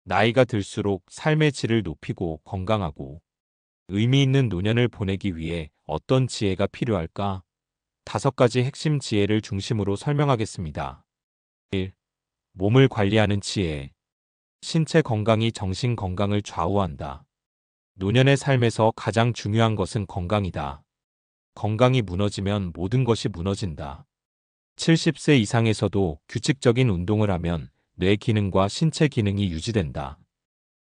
나이가 들수록 삶의 질을 높이고 건강하고 의미 있는 노년을 보내기 위해 어떤 지혜가 필요할까? 5가지 핵심 지혜를 중심으로 설명하겠습니다. 1. 몸을 관리하는 지혜. 신체 건강이 정신 건강을 좌우한다. 노년의 삶에서 가장 중요한 것은 건강이다. 건강이 무너지면 모든 것이 무너진다. 70세 이상에서도 규칙적인 운동을 하면 뇌 기능과 신체 기능이 유지된다.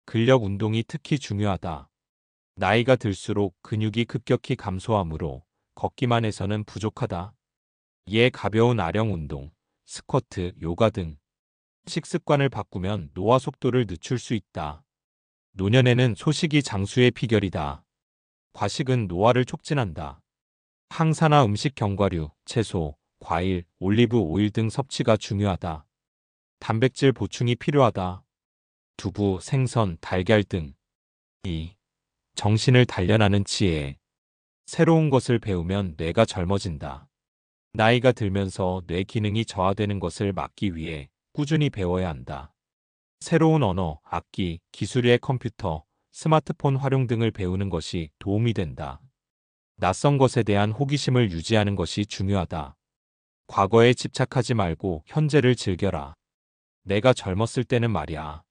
근력 운동이 특히 중요하다. 나이가 들수록 근육이 급격히 감소하므로 걷기만 해서는 부족하다. 이에 가벼운 아령 운동, 스쿼트, 요가 등 식습관을 바꾸면 노화 속도를 늦출 수 있다. 노년에는 소식이 장수의 비결이다. 과식은 노화를 촉진한다. 항산화 음식 견과류, 채소, 과일, 올리브 오일 등 섭취가 중요하다. 단백질 보충이 필요하다. 두부, 생선, 달걀 등. 2. 정신을 단련하는 지혜. 새로운 것을 배우면 뇌가 젊어진다. 나이가 들면서 뇌 기능이 저하되는 것을 막기 위해 꾸준히 배워야 한다. 새로운 언어, 악기, 기술의 컴퓨터, 스마트폰 활용 등을 배우는 것이 도움이 된다. 낯선 것에 대한 호기심을 유지하는 것이 중요하다. 과거에 집착하지 말고 현재를 즐겨라. 내가 젊었을 때는 말이야.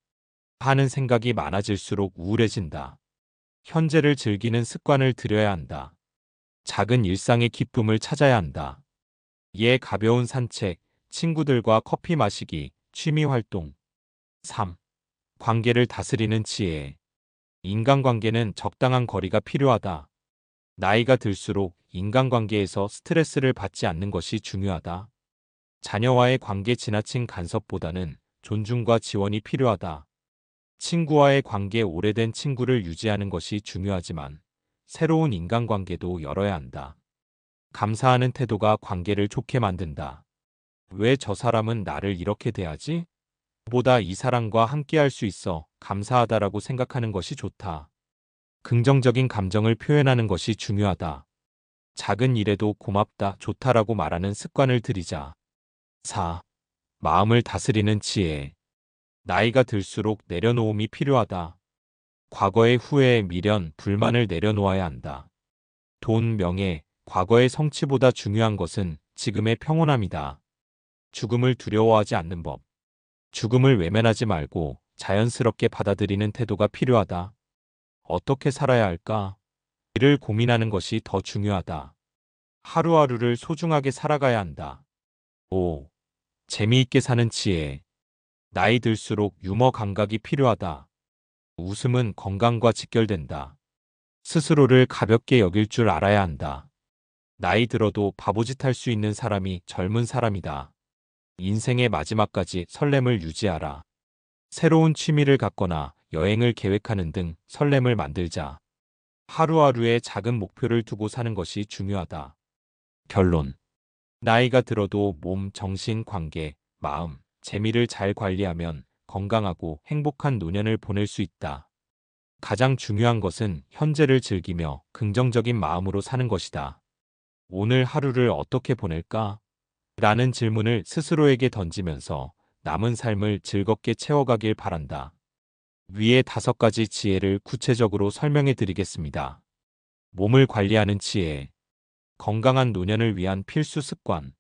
하는 생각이 많아질수록 우울해진다. 현재를 즐기는 습관을 들여야 한다. 작은 일상의 기쁨을 찾아야 한다. 이에 가벼운 산책, 친구들과 커피 마시기, 취미 활동. 3. 관계를 다스리는 지혜. 인간관계는 적당한 거리가 필요하다. 나이가 들수록 인간관계에서 스트레스를 받지 않는 것이 중요하다. 자녀와의 관계 지나친 간섭보다는 존중과 지원이 필요하다. 친구와의 관계 오래된 친구를 유지하는 것이 중요하지만 새로운 인간관계도 열어야 한다. 감사하는 태도가 관계를 좋게 만든다. 왜 저 사람은 나를 이렇게 대하지? 보다 이 사람과 함께할 수 있어 감사하다라고 생각하는 것이 좋다. 긍정적인 감정을 표현하는 것이 중요하다. 작은 일에도 고맙다, 좋다라고 말하는 습관을 들이자. 4. 마음을 다스리는 지혜. 나이가 들수록 내려놓음이 필요하다. 과거의 후회, 미련, 불만을 내려놓아야 한다. 돈, 명예, 과거의 성취보다 중요한 것은 지금의 평온함이다. 죽음을 두려워하지 않는 법. 죽음을 외면하지 말고 자연스럽게 받아들이는 태도가 필요하다. 어떻게 살아야 할까? 이를 고민하는 것이 더 중요하다. 하루하루를 소중하게 살아가야 한다. 5. 재미있게 사는 지혜. 나이 들수록 유머 감각이 필요하다. 웃음은 건강과 직결된다. 스스로를 가볍게 여길 줄 알아야 한다. 나이 들어도 바보짓 할 수 있는 사람이 젊은 사람이다. 인생의 마지막까지 설렘을 유지하라. 새로운 취미를 갖거나 여행을 계획하는 등 설렘을 만들자. 하루하루의 작은 목표를 두고 사는 것이 중요하다. 결론. 나이가 들어도 몸, 정신, 관계, 마음, 재미를 잘 관리하면 건강하고 행복한 노년을 보낼 수 있다. 가장 중요한 것은 현재를 즐기며 긍정적인 마음으로 사는 것이다. 오늘 하루를 어떻게 보낼까? 라는 질문을 스스로에게 던지면서 남은 삶을 즐겁게 채워가길 바란다. 위의 5가지 지혜를 구체적으로 설명해 드리겠습니다. 몸을 관리하는 지혜. 건강한 노년을 위한 필수 습관.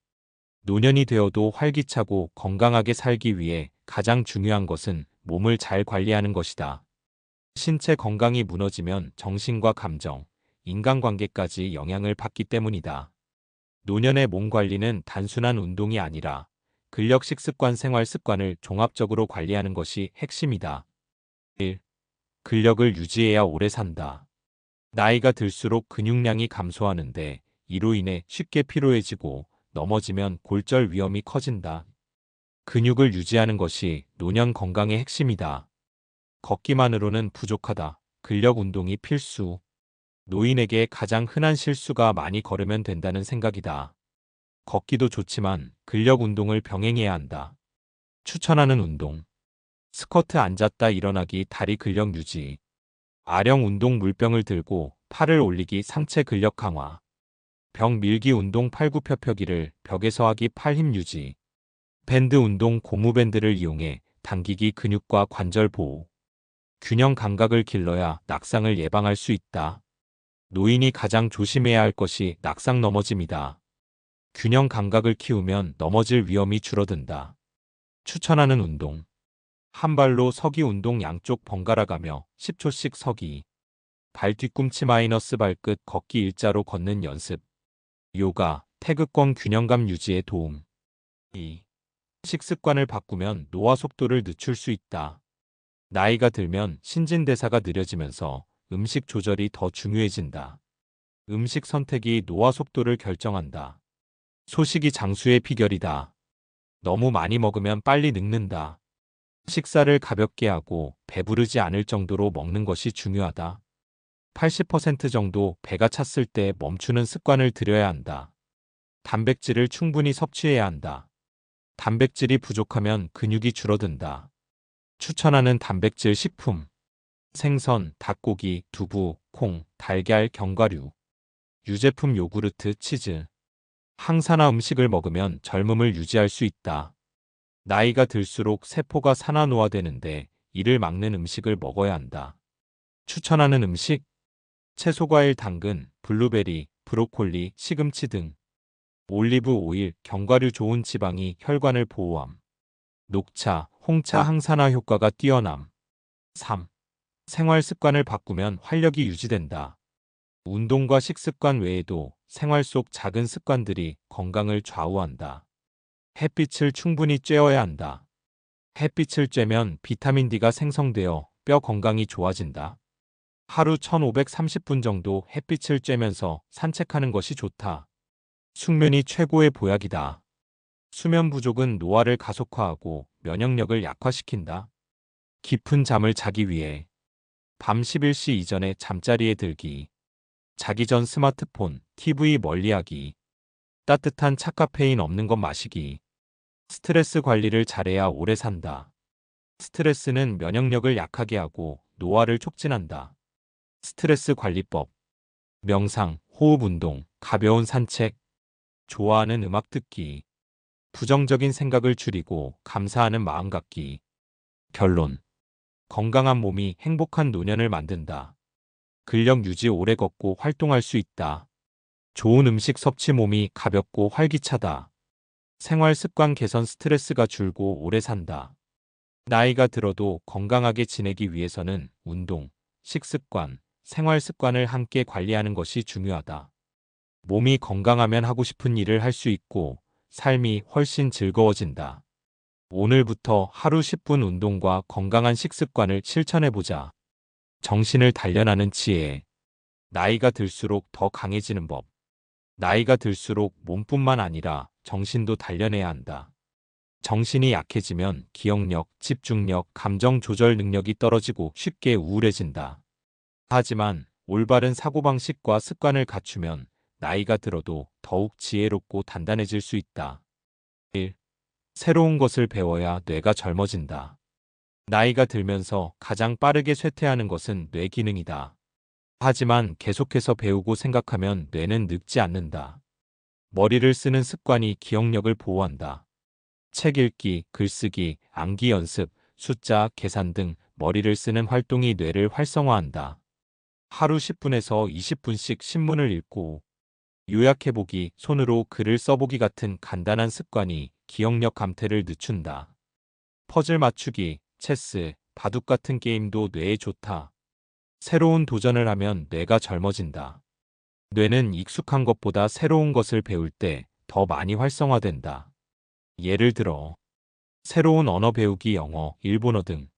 노년이 되어도 활기차고 건강하게 살기 위해 가장 중요한 것은 몸을 잘 관리하는 것이다. 신체 건강이 무너지면 정신과 감정, 인간관계까지 영향을 받기 때문이다. 노년의 몸 관리는 단순한 운동이 아니라 근력 식습관 생활 습관을 종합적으로 관리하는 것이 핵심이다. 1. 근력을 유지해야 오래 산다. 나이가 들수록 근육량이 감소하는데 이로 인해 쉽게 피로해지고 넘어지면 골절 위험이 커진다. 근육을 유지하는 것이 노년 건강의 핵심이다. 걷기만으로는 부족하다. 근력 운동이 필수. 노인에게 가장 흔한 실수가 많이 걸으면 된다는 생각이다. 걷기도 좋지만 근력 운동을 병행해야 한다. 추천하는 운동. 스쿼트 앉았다 일어나기 다리 근력 유지. 아령 운동 물병을 들고 팔을 올리기 상체 근력 강화. 벽 밀기 운동 팔굽혀펴기를 벽에서 하기 팔 힘 유지. 밴드 운동 고무밴드를 이용해 당기기 근육과 관절 보호. 균형 감각을 길러야 낙상을 예방할 수 있다. 노인이 가장 조심해야 할 것이 낙상 넘어짐이다. 균형 감각을 키우면 넘어질 위험이 줄어든다. 추천하는 운동. 한 발로 서기 운동 양쪽 번갈아 가며 10초씩 서기. 발 뒤꿈치 마이너스 발끝 걷기 일자로 걷는 연습. 요가, 태극권 균형감 유지에 도움. 2. 식습관을 바꾸면 노화 속도를 늦출 수 있다. 나이가 들면 신진대사가 느려지면서 음식 조절이 더 중요해진다. 음식 선택이 노화 속도를 결정한다. 소식이 장수의 비결이다. 너무 많이 먹으면 빨리 늙는다. 식사를 가볍게 하고 배부르지 않을 정도로 먹는 것이 중요하다. 80% 정도 배가 찼을 때 멈추는 습관을 들여야 한다. 단백질을 충분히 섭취해야 한다. 단백질이 부족하면 근육이 줄어든다. 추천하는 단백질 식품. 생선, 닭고기, 두부, 콩, 달걀, 견과류. 유제품 요구르트, 치즈. 항산화 음식을 먹으면 젊음을 유지할 수 있다. 나이가 들수록 세포가 산화노화되는데 이를 막는 음식을 먹어야 한다. 추천하는 음식. 채소과일 당근, 블루베리, 브로콜리, 시금치 등. 올리브 오일, 견과류 좋은 지방이 혈관을 보호함. 녹차, 홍차 항산화 효과가 뛰어남. 3. 생활 습관을 바꾸면 활력이 유지된다. 운동과 식습관 외에도 생활 속 작은 습관들이 건강을 좌우한다. 햇빛을 충분히 쬐어야 한다. 햇빛을 쬐면 비타민 D가 생성되어 뼈 건강이 좋아진다. 하루 1530분 정도 햇빛을 쬐면서 산책하는 것이 좋다. 숙면이 최고의 보약이다. 수면 부족은 노화를 가속화하고 면역력을 약화시킨다. 깊은 잠을 자기 위해 밤 11시 이전에 잠자리에 들기. 자기 전 스마트폰, TV 멀리하기. 따뜻한 차카페인 없는 것 마시기. 스트레스 관리를 잘해야 오래 산다. 스트레스는 면역력을 약하게 하고 노화를 촉진한다. 스트레스 관리법. 명상, 호흡 운동, 가벼운 산책. 좋아하는 음악 듣기. 부정적인 생각을 줄이고 감사하는 마음 갖기. 결론. 건강한 몸이 행복한 노년을 만든다. 근력 유지 오래 걷고 활동할 수 있다. 좋은 음식 섭취 몸이 가볍고 활기차다. 생활 습관 개선 스트레스가 줄고 오래 산다. 나이가 들어도 건강하게 지내기 위해서는 운동, 식습관, 생활 습관을 함께 관리하는 것이 중요하다. 몸이 건강하면 하고 싶은 일을 할 수 있고 삶이 훨씬 즐거워진다. 오늘부터 하루 10분 운동과 건강한 식습관을 실천해보자. 정신을 단련하는 지혜. 나이가 들수록 더 강해지는 법. 나이가 들수록 몸뿐만 아니라 정신도 단련해야 한다. 정신이 약해지면 기억력, 집중력, 감정 조절 능력이 떨어지고 쉽게 우울해진다. 하지만 올바른 사고방식과 습관을 갖추면 나이가 들어도 더욱 지혜롭고 단단해질 수 있다. 1. 새로운 것을 배워야 뇌가 젊어진다. 나이가 들면서 가장 빠르게 쇠퇴하는 것은 뇌 기능이다. 하지만 계속해서 배우고 생각하면 뇌는 늙지 않는다. 머리를 쓰는 습관이 기억력을 보호한다. 책 읽기, 글쓰기, 암기 연습, 숫자, 계산 등 머리를 쓰는 활동이 뇌를 활성화한다. 하루 10분에서 20분씩 신문을 읽고 요약해보기, 손으로 글을 써보기 같은 간단한 습관이 기억력 감퇴를 늦춘다. 퍼즐 맞추기, 체스, 바둑 같은 게임도 뇌에 좋다. 새로운 도전을 하면 뇌가 젊어진다. 뇌는 익숙한 것보다 새로운 것을 배울 때 더 많이 활성화된다. 예를 들어, 새로운 언어 배우기 영어, 일본어 등,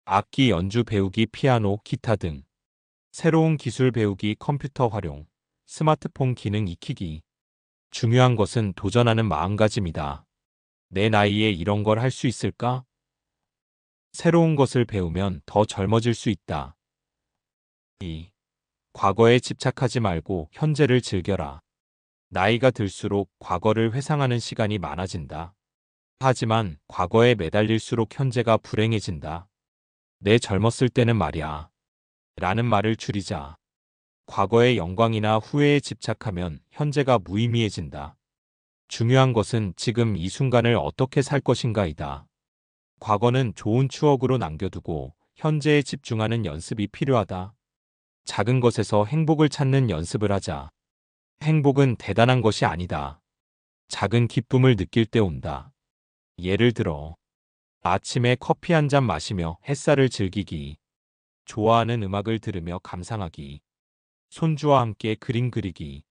악기 연주 배우기 피아노, 기타 등, 새로운 기술 배우기 컴퓨터 활용, 스마트폰 기능 익히기. 중요한 것은 도전하는 마음가짐이다. 내 나이에 이런 걸 할 수 있을까? 새로운 것을 배우면 더 젊어질 수 있다. 2. 과거에 집착하지 말고 현재를 즐겨라. 나이가 들수록 과거를 회상하는 시간이 많아진다. 하지만 과거에 매달릴수록 현재가 불행해진다. 내 젊었을 때는 말이야. 라는 말을 줄이자. 과거의 영광이나 후회에 집착하면 현재가 무의미해진다. 중요한 것은 지금 이 순간을 어떻게 살 것인가이다. 과거는 좋은 추억으로 남겨두고 현재에 집중하는 연습이 필요하다. 작은 것에서 행복을 찾는 연습을 하자. 행복은 대단한 것이 아니다. 작은 기쁨을 느낄 때 온다. 예를 들어, 아침에 커피 한 잔 마시며 햇살을 즐기기, 좋아하는 음악을 들으며 감상하기, 손주와 함께 그림 그리기.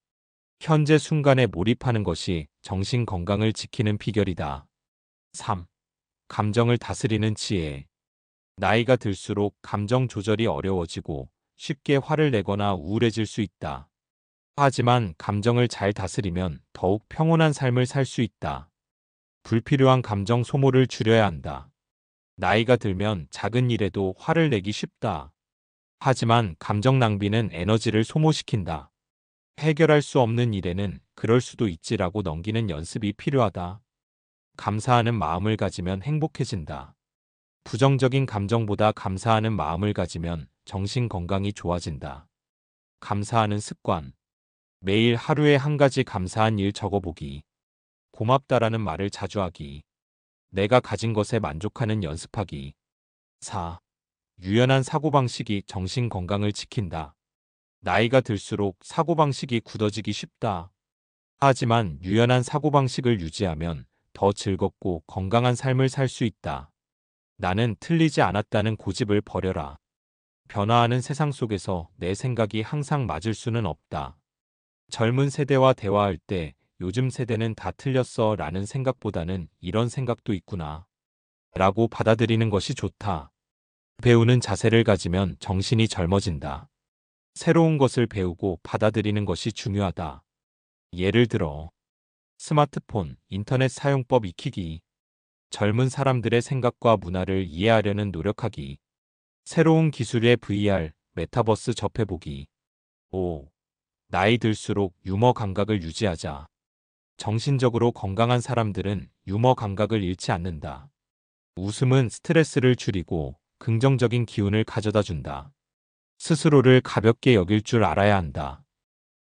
현재 순간에 몰입하는 것이 정신 건강을 지키는 비결이다. 3. 감정을 다스리는 지혜. 나이가 들수록 감정 조절이 어려워지고 쉽게 화를 내거나 우울해질 수 있다. 하지만 감정을 잘 다스리면 더욱 평온한 삶을 살 수 있다. 불필요한 감정 소모를 줄여야 한다. 나이가 들면 작은 일에도 화를 내기 쉽다. 하지만 감정 낭비는 에너지를 소모시킨다. 해결할 수 없는 일에는 그럴 수도 있지라고 넘기는 연습이 필요하다. 감사하는 마음을 가지면 행복해진다. 부정적인 감정보다 감사하는 마음을 가지면 정신 건강이 좋아진다. 감사하는 습관. 매일 하루에 한 가지 감사한 일 적어보기. 고맙다라는 말을 자주 하기. 내가 가진 것에 만족하는 연습하기. 4. 유연한 사고방식이 정신 건강을 지킨다. 나이가 들수록 사고방식이 굳어지기 쉽다. 하지만 유연한 사고방식을 유지하면 더 즐겁고 건강한 삶을 살 수 있다. 나는 틀리지 않았다는 고집을 버려라. 변화하는 세상 속에서 내 생각이 항상 맞을 수는 없다. 젊은 세대와 대화할 때 요즘 세대는 다 틀렸어 라는 생각보다는 이런 생각도 있구나 라고 받아들이는 것이 좋다. 배우는 자세를 가지면 정신이 젊어진다. 새로운 것을 배우고 받아들이는 것이 중요하다. 예를 들어, 스마트폰, 인터넷 사용법 익히기, 젊은 사람들의 생각과 문화를 이해하려는 노력하기, 새로운 기술의 VR, 메타버스 접해보기. 5. 나이 들수록 유머 감각을 유지하자. 정신적으로 건강한 사람들은 유머 감각을 잃지 않는다. 웃음은 스트레스를 줄이고 긍정적인 기운을 가져다 준다. 스스로를 가볍게 여길 줄 알아야 한다.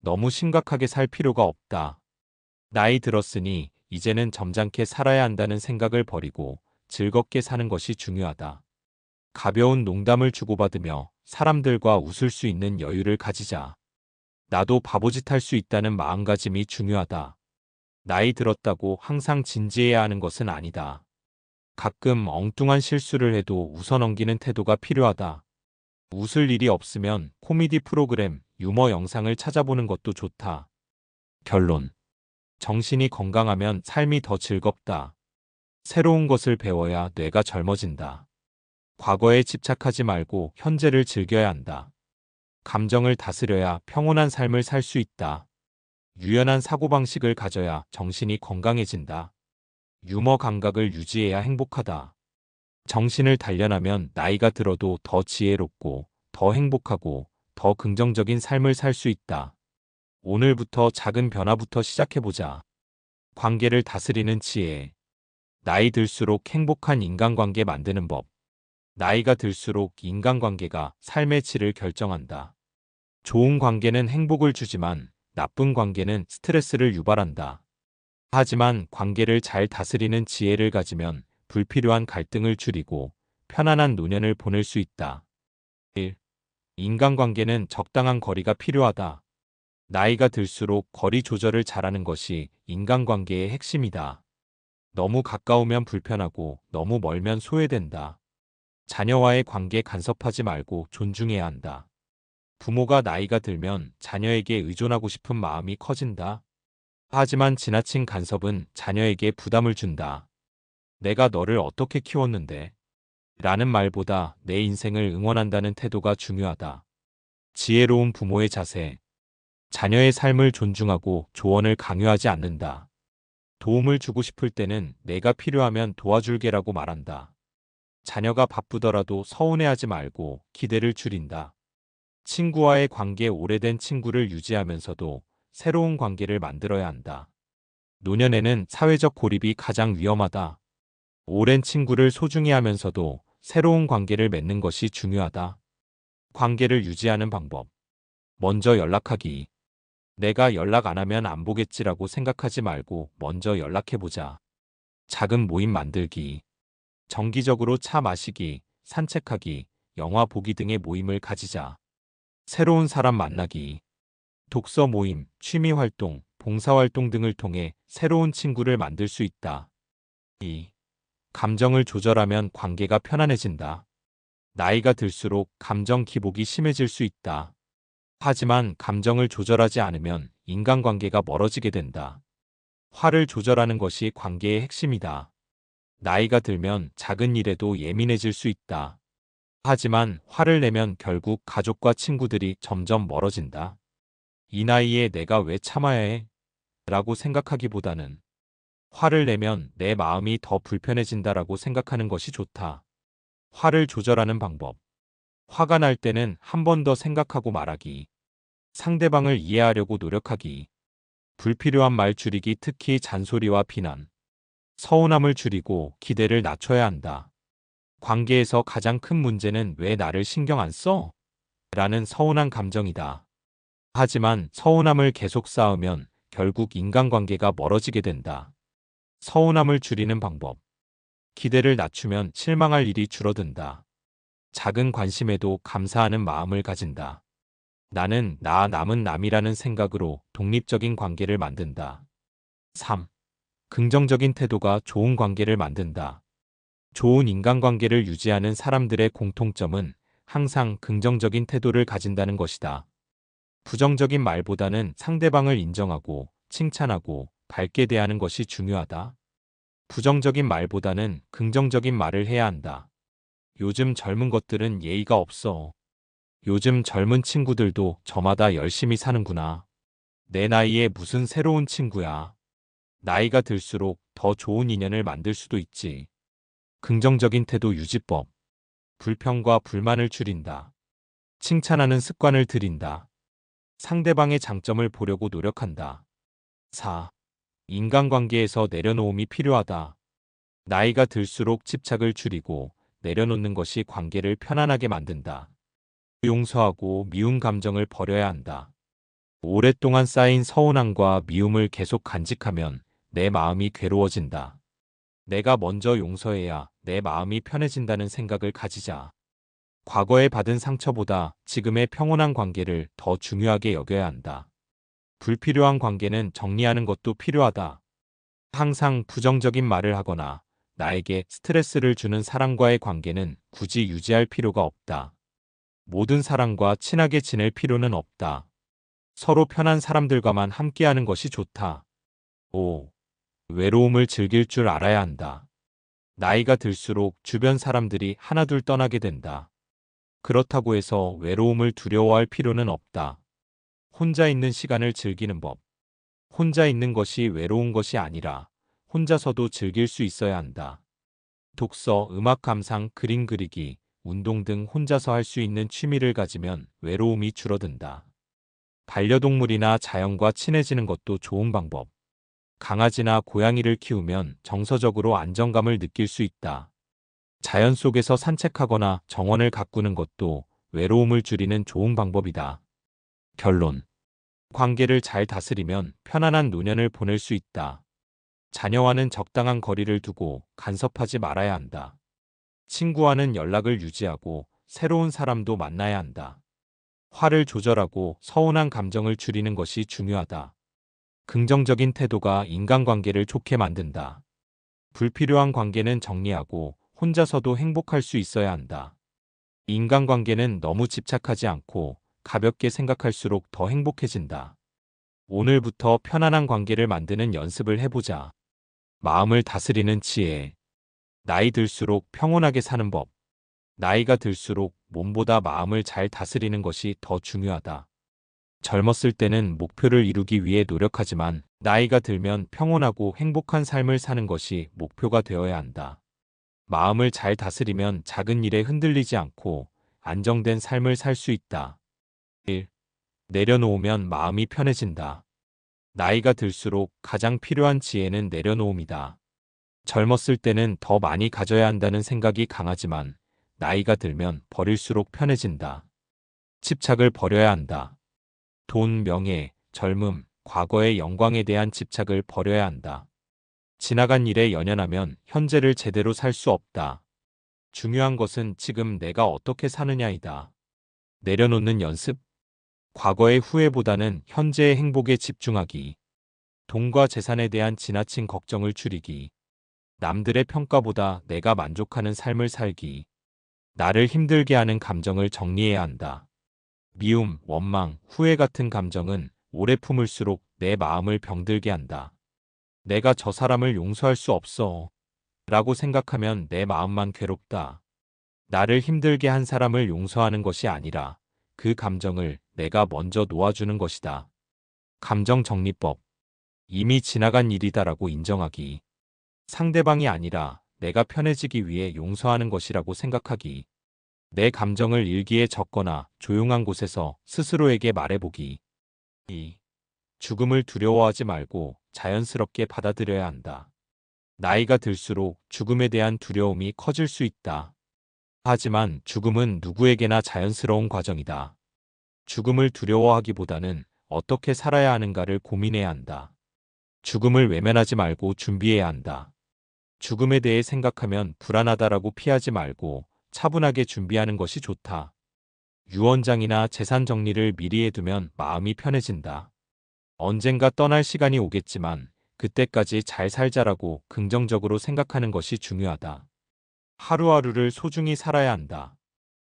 너무 심각하게 살 필요가 없다. 나이 들었으니 이제는 점잖게 살아야 한다는 생각을 버리고 즐겁게 사는 것이 중요하다. 가벼운 농담을 주고받으며 사람들과 웃을 수 있는 여유를 가지자. 나도 바보짓 할 수 있다는 마음가짐이 중요하다. 나이 들었다고 항상 진지해야 하는 것은 아니다. 가끔 엉뚱한 실수를 해도 웃어넘기는 태도가 필요하다. 웃을 일이 없으면 코미디 프로그램, 유머 영상을 찾아보는 것도 좋다. 결론. 정신이 건강하면 삶이 더 즐겁다. 새로운 것을 배워야 뇌가 젊어진다. 과거에 집착하지 말고 현재를 즐겨야 한다. 감정을 다스려야 평온한 삶을 살 수 있다. 유연한 사고방식을 가져야 정신이 건강해진다. 유머 감각을 유지해야 행복하다. 정신을 단련하면 나이가 들어도 더 지혜롭고, 더 행복하고, 더 긍정적인 삶을 살 수 있다. 오늘부터 작은 변화부터 시작해보자. 관계를 다스리는 지혜. 나이 들수록 행복한 인간관계 만드는 법. 나이가 들수록 인간관계가 삶의 질을 결정한다. 좋은 관계는 행복을 주지만 나쁜 관계는 스트레스를 유발한다. 하지만 관계를 잘 다스리는 지혜를 가지면 불필요한 갈등을 줄이고 편안한 노년을 보낼 수 있다. 1. 인간관계는 적당한 거리가 필요하다. 나이가 들수록 거리 조절을 잘하는 것이 인간관계의 핵심이다. 너무 가까우면 불편하고 너무 멀면 소외된다. 자녀와의 관계 간섭하지 말고 존중해야 한다. 부모가 나이가 들면 자녀에게 의존하고 싶은 마음이 커진다. 하지만 지나친 간섭은 자녀에게 부담을 준다. 내가 너를 어떻게 키웠는데? 라는 말보다 내 인생을 응원한다는 태도가 중요하다. 지혜로운 부모의 자세. 자녀의 삶을 존중하고 조언을 강요하지 않는다. 도움을 주고 싶을 때는 내가 필요하면 도와줄게라고 말한다. 자녀가 바쁘더라도 서운해하지 말고 기대를 줄인다. 친구와의 관계 오래된 친구를 유지하면서도 새로운 관계를 만들어야 한다. 노년에는 사회적 고립이 가장 위험하다. 오랜 친구를 소중히 하면서도 새로운 관계를 맺는 것이 중요하다. 관계를 유지하는 방법. 먼저 연락하기. 내가 연락 안 하면 안 보겠지라고 생각하지 말고 먼저 연락해보자. 작은 모임 만들기. 정기적으로 차 마시기, 산책하기, 영화 보기 등의 모임을 가지자. 새로운 사람 만나기, 독서 모임, 취미 활동, 봉사활동 등을 통해 새로운 친구를 만들 수 있다. 2. 감정을 조절하면 관계가 편안해진다. 나이가 들수록 감정 기복이 심해질 수 있다. 하지만 감정을 조절하지 않으면 인간관계가 멀어지게 된다. 화를 조절하는 것이 관계의 핵심이다. 나이가 들면 작은 일에도 예민해질 수 있다. 하지만 화를 내면 결국 가족과 친구들이 점점 멀어진다. 이 나이에 내가 왜 참아야 해? 라고 생각하기보다는 화를 내면 내 마음이 더 불편해진다라고 생각하는 것이 좋다. 화를 조절하는 방법. 화가 날 때는 한 번 더 생각하고 말하기. 상대방을 이해하려고 노력하기. 불필요한 말 줄이기, 특히 잔소리와 비난. 서운함을 줄이고 기대를 낮춰야 한다. 관계에서 가장 큰 문제는 왜 나를 신경 안 써? 라는 서운한 감정이다. 하지만 서운함을 계속 쌓으면 결국 인간관계가 멀어지게 된다. 서운함을 줄이는 방법. 기대를 낮추면 실망할 일이 줄어든다. 작은 관심에도 감사하는 마음을 가진다. 나는 나, 남은 남이라는 생각으로 독립적인 관계를 만든다. 3. 긍정적인 태도가 좋은 관계를 만든다. 좋은 인간관계를 유지하는 사람들의 공통점은 항상 긍정적인 태도를 가진다는 것이다. 부정적인 말보다는 상대방을 인정하고 칭찬하고 밝게 대하는 것이 중요하다. 부정적인 말보다는 긍정적인 말을 해야 한다. 요즘 젊은 것들은 예의가 없어. 요즘 젊은 친구들도 저마다 열심히 사는구나. 내 나이에 무슨 새로운 친구야. 나이가 들수록 더 좋은 인연을 만들 수도 있지. 긍정적인 태도 유지법. 불평과 불만을 줄인다. 칭찬하는 습관을 들인다. 상대방의 장점을 보려고 노력한다. 4. 인간관계에서 내려놓음이 필요하다. 나이가 들수록 집착을 줄이고 내려놓는 것이 관계를 편안하게 만든다. 용서하고 미운 감정을 버려야 한다. 오랫동안 쌓인 서운함과 미움을 계속 간직하면 내 마음이 괴로워진다. 내가 먼저 용서해야 내 마음이 편해진다는 생각을 가지자. 과거에 받은 상처보다 지금의 평온한 관계를 더 중요하게 여겨야 한다. 불필요한 관계는 정리하는 것도 필요하다. 항상 부정적인 말을 하거나 나에게 스트레스를 주는 사람과의 관계는 굳이 유지할 필요가 없다. 모든 사람과 친하게 지낼 필요는 없다. 서로 편한 사람들과만 함께하는 것이 좋다. 5. 외로움을 즐길 줄 알아야 한다. 나이가 들수록 주변 사람들이 하나둘 떠나게 된다. 그렇다고 해서 외로움을 두려워할 필요는 없다. 혼자 있는 시간을 즐기는 법. 혼자 있는 것이 외로운 것이 아니라 혼자서도 즐길 수 있어야 한다. 독서, 음악 감상, 그림 그리기, 운동 등 혼자서 할 수 있는 취미를 가지면 외로움이 줄어든다. 반려동물이나 자연과 친해지는 것도 좋은 방법. 강아지나 고양이를 키우면 정서적으로 안정감을 느낄 수 있다. 자연 속에서 산책하거나 정원을 가꾸는 것도 외로움을 줄이는 좋은 방법이다. 결론. 관계를 잘 다스리면 편안한 노년을 보낼 수 있다. 자녀와는 적당한 거리를 두고 간섭하지 말아야 한다. 친구와는 연락을 유지하고 새로운 사람도 만나야 한다. 화를 조절하고 서운한 감정을 줄이는 것이 중요하다. 긍정적인 태도가 인간관계를 좋게 만든다. 불필요한 관계는 정리하고 혼자서도 행복할 수 있어야 한다. 인간관계는 너무 집착하지 않고 가볍게 생각할수록 더 행복해진다. 오늘부터 편안한 관계를 만드는 연습을 해보자. 마음을 다스리는 지혜. 나이 들수록 평온하게 사는 법. 나이가 들수록 몸보다 마음을 잘 다스리는 것이 더 중요하다. 젊었을 때는 목표를 이루기 위해 노력하지만 나이가 들면 평온하고 행복한 삶을 사는 것이 목표가 되어야 한다. 마음을 잘 다스리면 작은 일에 흔들리지 않고 안정된 삶을 살 수 있다. 1. 내려놓으면 마음이 편해진다. 나이가 들수록 가장 필요한 지혜는 내려놓음이다. 젊었을 때는 더 많이 가져야 한다는 생각이 강하지만 나이가 들면 버릴수록 편해진다. 집착을 버려야 한다. 돈, 명예, 젊음, 과거의 영광에 대한 집착을 버려야 한다. 지나간 일에 연연하면 현재를 제대로 살 수 없다. 중요한 것은 지금 내가 어떻게 사느냐이다. 내려놓는 연습. 과거의 후회보다는 현재의 행복에 집중하기. 돈과 재산에 대한 지나친 걱정을 줄이기. 남들의 평가보다 내가 만족하는 삶을 살기. 나를 힘들게 하는 감정을 정리해야 한다. 미움, 원망, 후회 같은 감정은 오래 품을수록 내 마음을 병들게 한다. 내가 저 사람을 용서할 수 없어. 라고 생각하면 내 마음만 괴롭다. 나를 힘들게 한 사람을 용서하는 것이 아니라 그 감정을 내가 먼저 놓아주는 것이다. 감정 정리법. 이미 지나간 일이다라고 인정하기. 상대방이 아니라 내가 편해지기 위해 용서하는 것이라고 생각하기. 내 감정을 일기에 적거나 조용한 곳에서 스스로에게 말해보기. 2. 죽음을 두려워하지 말고 자연스럽게 받아들여야 한다. 나이가 들수록 죽음에 대한 두려움이 커질 수 있다. 하지만 죽음은 누구에게나 자연스러운 과정이다. 죽음을 두려워하기보다는 어떻게 살아야 하는가를 고민해야 한다. 죽음을 외면하지 말고 준비해야 한다. 죽음에 대해 생각하면 불안하다라고 피하지 말고 차분하게 준비하는 것이 좋다. 유언장이나 재산 정리를 미리 해두면 마음이 편해진다. 언젠가 떠날 시간이 오겠지만 그때까지 잘 살자라고 긍정적으로 생각하는 것이 중요하다. 하루하루를 소중히 살아야 한다.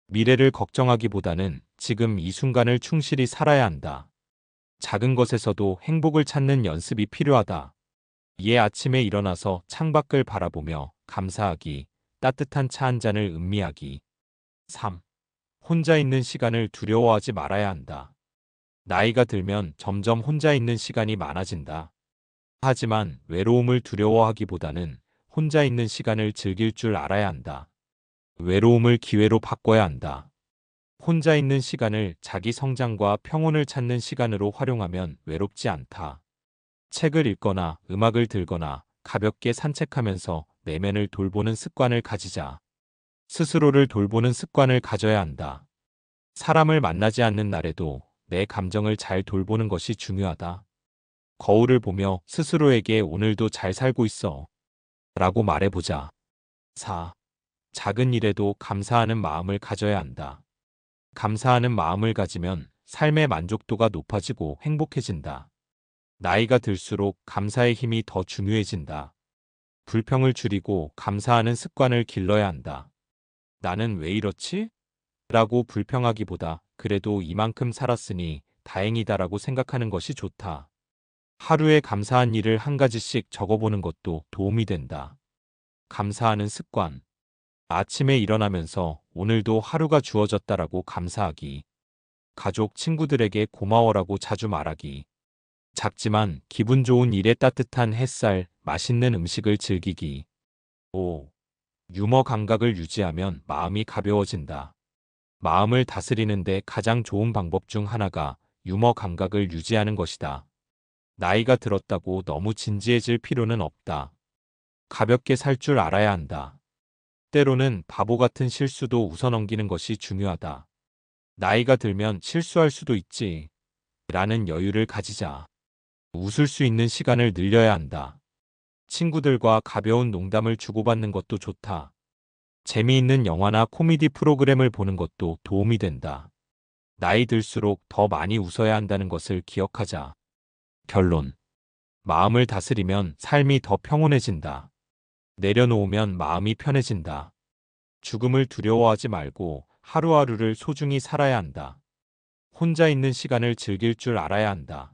미래를 걱정하기보다는 지금 이 순간을 충실히 살아야 한다. 작은 것에서도 행복을 찾는 연습이 필요하다. 이에 아침에 일어나서 창밖을 바라보며 감사하기, 따뜻한 차 한 잔을 음미하기. 3. 혼자 있는 시간을 두려워하지 말아야 한다. 나이가 들면 점점 혼자 있는 시간이 많아진다. 하지만 외로움을 두려워하기보다는 혼자 있는 시간을 즐길 줄 알아야 한다. 외로움을 기회로 바꿔야 한다. 혼자 있는 시간을 자기 성장과 평온을 찾는 시간으로 활용하면 외롭지 않다. 책을 읽거나 음악을 들거나 가볍게 산책하면서 내면을 돌보는 습관을 가지자. 스스로를 돌보는 습관을 가져야 한다. 사람을 만나지 않는 날에도 내 감정을 잘 돌보는 것이 중요하다. 거울을 보며 스스로에게 오늘도 잘 살고 있어 라고 말해보자. 4. 작은 일에도 감사하는 마음을 가져야 한다. 감사하는 마음을 가지면 삶의 만족도가 높아지고 행복해진다. 나이가 들수록 감사의 힘이 더 중요해진다. 불평을 줄이고 감사하는 습관을 길러야 한다. 나는 왜 이렇지? 라고 불평하기보다 그래도 이만큼 살았으니 다행이다라고 생각하는 것이 좋다. 하루에 감사한 일을 한 가지씩 적어보는 것도 도움이 된다. 감사하는 습관. 아침에 일어나면서 오늘도 하루가 주어졌다라고 감사하기. 가족, 친구들에게 고마워라고 자주 말하기. 작지만 기분 좋은 일에 따뜻한 햇살, 맛있는 음식을 즐기기. 5. 유머 감각을 유지하면 마음이 가벼워진다. 마음을 다스리는데 가장 좋은 방법 중 하나가 유머 감각을 유지하는 것이다. 나이가 들었다고 너무 진지해질 필요는 없다. 가볍게 살 줄 알아야 한다. 때로는 바보 같은 실수도 웃어넘기는 것이 중요하다. 나이가 들면 실수할 수도 있지. 라는 여유를 가지자. 웃을 수 있는 시간을 늘려야 한다. 친구들과 가벼운 농담을 주고받는 것도 좋다. 재미있는 영화나 코미디 프로그램을 보는 것도 도움이 된다. 나이 들수록 더 많이 웃어야 한다는 것을 기억하자. 결론. 마음을 다스리면 삶이 더 평온해진다. 내려놓으면 마음이 편해진다. 죽음을 두려워하지 말고 하루하루를 소중히 살아야 한다. 혼자 있는 시간을 즐길 줄 알아야 한다.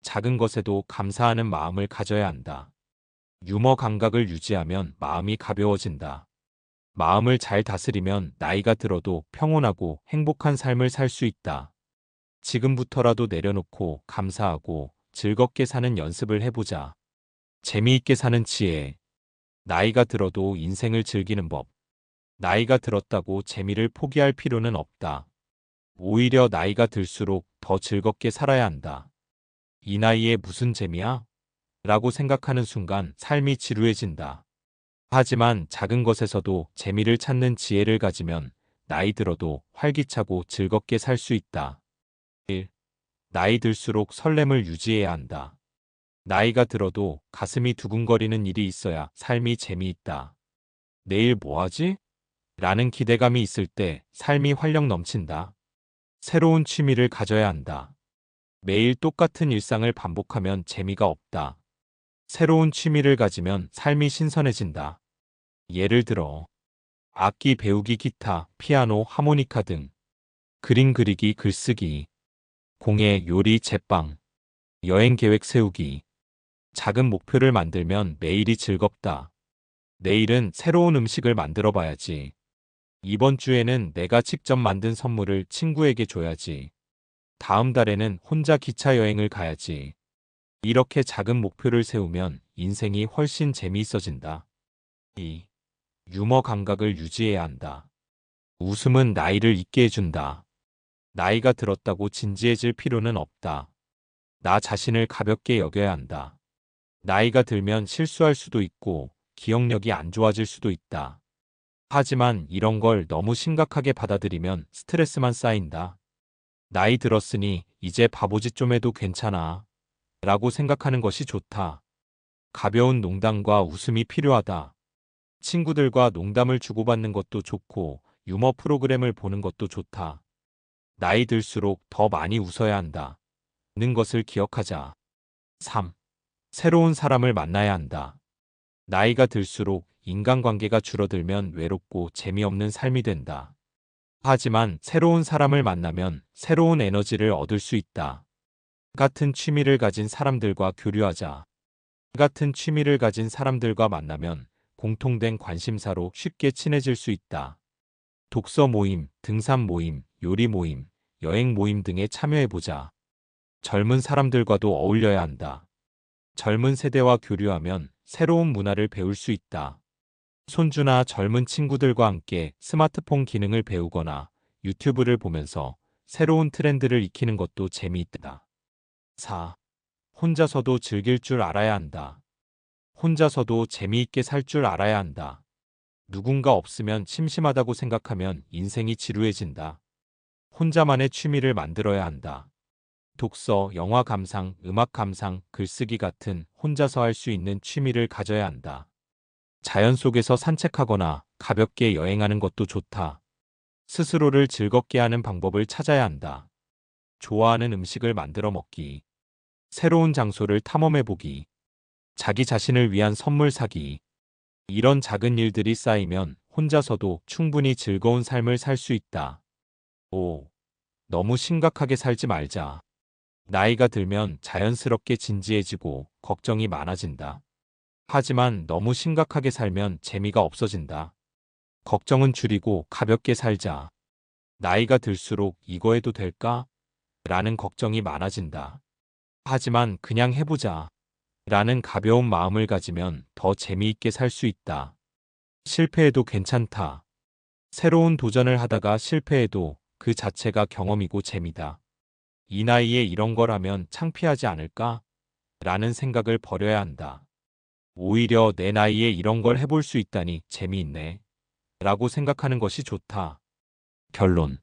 작은 것에도 감사하는 마음을 가져야 한다. 유머 감각을 유지하면 마음이 가벼워진다. 마음을 잘 다스리면 나이가 들어도 평온하고 행복한 삶을 살 수 있다. 지금부터라도 내려놓고 감사하고 즐겁게 사는 연습을 해보자. 재미있게 사는 지혜. 나이가 들어도 인생을 즐기는 법. 나이가 들었다고 재미를 포기할 필요는 없다. 오히려 나이가 들수록 더 즐겁게 살아야 한다. 이 나이에 무슨 재미야? 라고 생각하는 순간 삶이 지루해진다. 하지만 작은 것에서도 재미를 찾는 지혜를 가지면 나이 들어도 활기차고 즐겁게 살 수 있다. 1. 나이 들수록 설렘을 유지해야 한다. 나이가 들어도 가슴이 두근거리는 일이 있어야 삶이 재미있다. 내일 뭐 하지? 라는 기대감이 있을 때 삶이 활력 넘친다. 새로운 취미를 가져야 한다. 매일 똑같은 일상을 반복하면 재미가 없다. 새로운 취미를 가지면 삶이 신선해진다. 예를 들어, 악기 배우기, 기타, 피아노, 하모니카 등, 그림 그리기, 글쓰기, 공예, 요리, 제빵, 여행 계획 세우기. 작은 목표를 만들면 매일이 즐겁다. 내일은 새로운 음식을 만들어 봐야지. 이번 주에는 내가 직접 만든 선물을 친구에게 줘야지. 다음 달에는 혼자 기차 여행을 가야지. 이렇게 작은 목표를 세우면 인생이 훨씬 재미있어진다. 2. 유머 감각을 유지해야 한다. 웃음은 나이를 잊게 해준다. 나이가 들었다고 진지해질 필요는 없다. 나 자신을 가볍게 여겨야 한다. 나이가 들면 실수할 수도 있고 기억력이 안 좋아질 수도 있다. 하지만 이런 걸 너무 심각하게 받아들이면 스트레스만 쌓인다. 나이 들었으니 이제 바보짓 좀 해도 괜찮아. 라고 생각하는 것이 좋다. 가벼운 농담과 웃음이 필요하다. 친구들과 농담을 주고받는 것도 좋고 유머 프로그램을 보는 것도 좋다. 나이 들수록 더 많이 웃어야 한다. 는 것을 기억하자. 3. 새로운 사람을 만나야 한다. 나이가 들수록 인간관계가 줄어들면 외롭고 재미없는 삶이 된다. 하지만 새로운 사람을 만나면 새로운 에너지를 얻을 수 있다. 같은 취미를 가진 사람들과 교류하자. 같은 취미를 가진 사람들과 만나면 공통된 관심사로 쉽게 친해질 수 있다. 독서 모임, 등산 모임, 요리 모임, 여행 모임 등에 참여해보자. 젊은 사람들과도 어울려야 한다. 젊은 세대와 교류하면 새로운 문화를 배울 수 있다. 손주나 젊은 친구들과 함께 스마트폰 기능을 배우거나 유튜브를 보면서 새로운 트렌드를 익히는 것도 재미있다. 4. 혼자서도 즐길 줄 알아야 한다. 혼자서도 재미있게 살 줄 알아야 한다. 누군가 없으면 심심하다고 생각하면 인생이 지루해진다. 혼자만의 취미를 만들어야 한다. 독서, 영화 감상, 음악 감상, 글쓰기 같은 혼자서 할 수 있는 취미를 가져야 한다. 자연 속에서 산책하거나 가볍게 여행하는 것도 좋다. 스스로를 즐겁게 하는 방법을 찾아야 한다. 좋아하는 음식을 만들어 먹기. 새로운 장소를 탐험해 보기. 자기 자신을 위한 선물 사기. 이런 작은 일들이 쌓이면 혼자서도 충분히 즐거운 삶을 살 수 있다. 5. 너무 심각하게 살지 말자. 나이가 들면 자연스럽게 진지해지고 걱정이 많아진다. 하지만 너무 심각하게 살면 재미가 없어진다. 걱정은 줄이고 가볍게 살자. 나이가 들수록 이거 해도 될까? 라는 걱정이 많아진다. 하지만 그냥 해보자. 라는 가벼운 마음을 가지면 더 재미있게 살 수 있다. 실패해도 괜찮다. 새로운 도전을 하다가 실패해도 그 자체가 경험이고 재미다. 이 나이에 이런 걸 하면 창피하지 않을까? 라는 생각을 버려야 한다. 오히려 내 나이에 이런 걸 해볼 수 있다니 재미있네. 라고 생각하는 것이 좋다. 결론.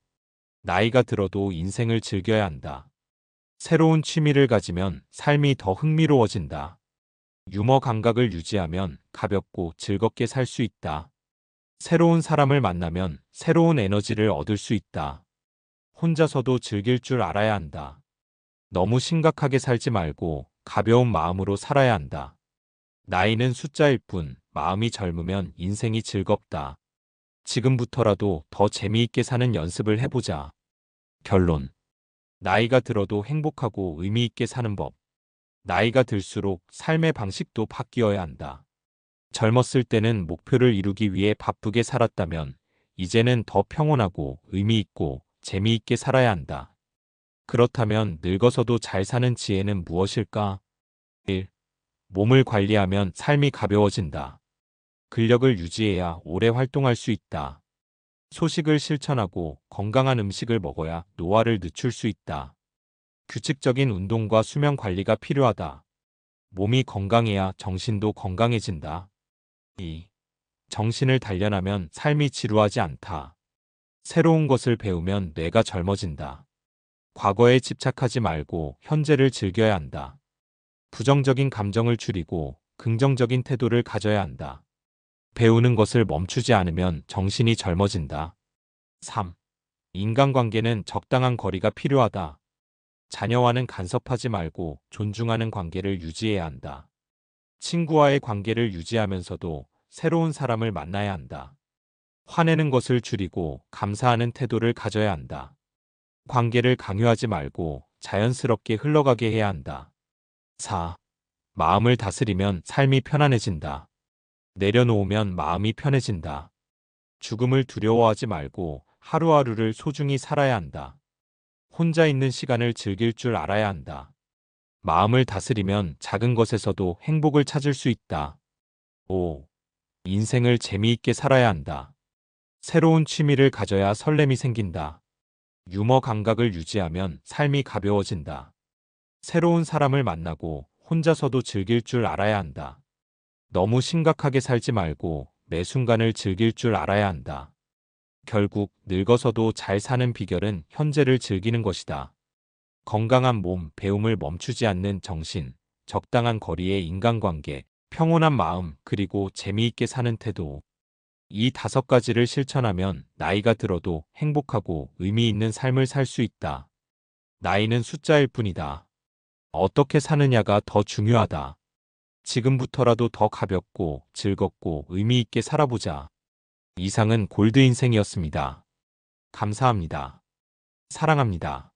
나이가 들어도 인생을 즐겨야 한다. 새로운 취미를 가지면 삶이 더 흥미로워진다. 유머 감각을 유지하면 가볍고 즐겁게 살 수 있다. 새로운 사람을 만나면 새로운 에너지를 얻을 수 있다. 혼자서도 즐길 줄 알아야 한다. 너무 심각하게 살지 말고 가벼운 마음으로 살아야 한다. 나이는 숫자일 뿐 마음이 젊으면 인생이 즐겁다. 지금부터라도 더 재미있게 사는 연습을 해보자. 결론. 나이가 들어도 행복하고 의미 있게 사는 법. 나이가 들수록 삶의 방식도 바뀌어야 한다. 젊었을 때는 목표를 이루기 위해 바쁘게 살았다면 이제는 더 평온하고 의미 있고 재미있게 살아야 한다. 그렇다면 늙어서도 잘 사는 지혜는 무엇일까? 1. 몸을 관리하면 삶이 가벼워진다. 근력을 유지해야 오래 활동할 수 있다. 소식을 실천하고 건강한 음식을 먹어야 노화를 늦출 수 있다. 규칙적인 운동과 수면 관리가 필요하다. 몸이 건강해야 정신도 건강해진다. 2. 정신을 단련하면 삶이 지루하지 않다. 새로운 것을 배우면 뇌가 젊어진다. 과거에 집착하지 말고 현재를 즐겨야 한다. 부정적인 감정을 줄이고 긍정적인 태도를 가져야 한다. 배우는 것을 멈추지 않으면 정신이 젊어진다. 3. 인간관계는 적당한 거리가 필요하다. 자녀와는 간섭하지 말고 존중하는 관계를 유지해야 한다. 친구와의 관계를 유지하면서도 새로운 사람을 만나야 한다. 화내는 것을 줄이고 감사하는 태도를 가져야 한다. 관계를 강요하지 말고 자연스럽게 흘러가게 해야 한다. 4. 마음을 다스리면 삶이 편안해진다. 내려놓으면 마음이 편해진다. 죽음을 두려워하지 말고 하루하루를 소중히 살아야 한다. 혼자 있는 시간을 즐길 줄 알아야 한다. 마음을 다스리면 작은 것에서도 행복을 찾을 수 있다. 5. 인생을 재미있게 살아야 한다. 새로운 취미를 가져야 설렘이 생긴다. 유머 감각을 유지하면 삶이 가벼워진다. 새로운 사람을 만나고 혼자서도 즐길 줄 알아야 한다. 너무 심각하게 살지 말고 매 순간을 즐길 줄 알아야 한다. 결국 늙어서도 잘 사는 비결은 현재를 즐기는 것이다. 건강한 몸, 배움을 멈추지 않는 정신, 적당한 거리의 인간관계, 평온한 마음, 그리고 재미있게 사는 태도. 이 5가지를 실천하면 나이가 들어도 행복하고 의미 있는 삶을 살 수 있다. 나이는 숫자일 뿐이다. 어떻게 사느냐가 더 중요하다. 지금부터라도 더 가볍고 즐겁고 의미 있게 살아보자. 이상은 골드 인생이었습니다. 감사합니다. 사랑합니다.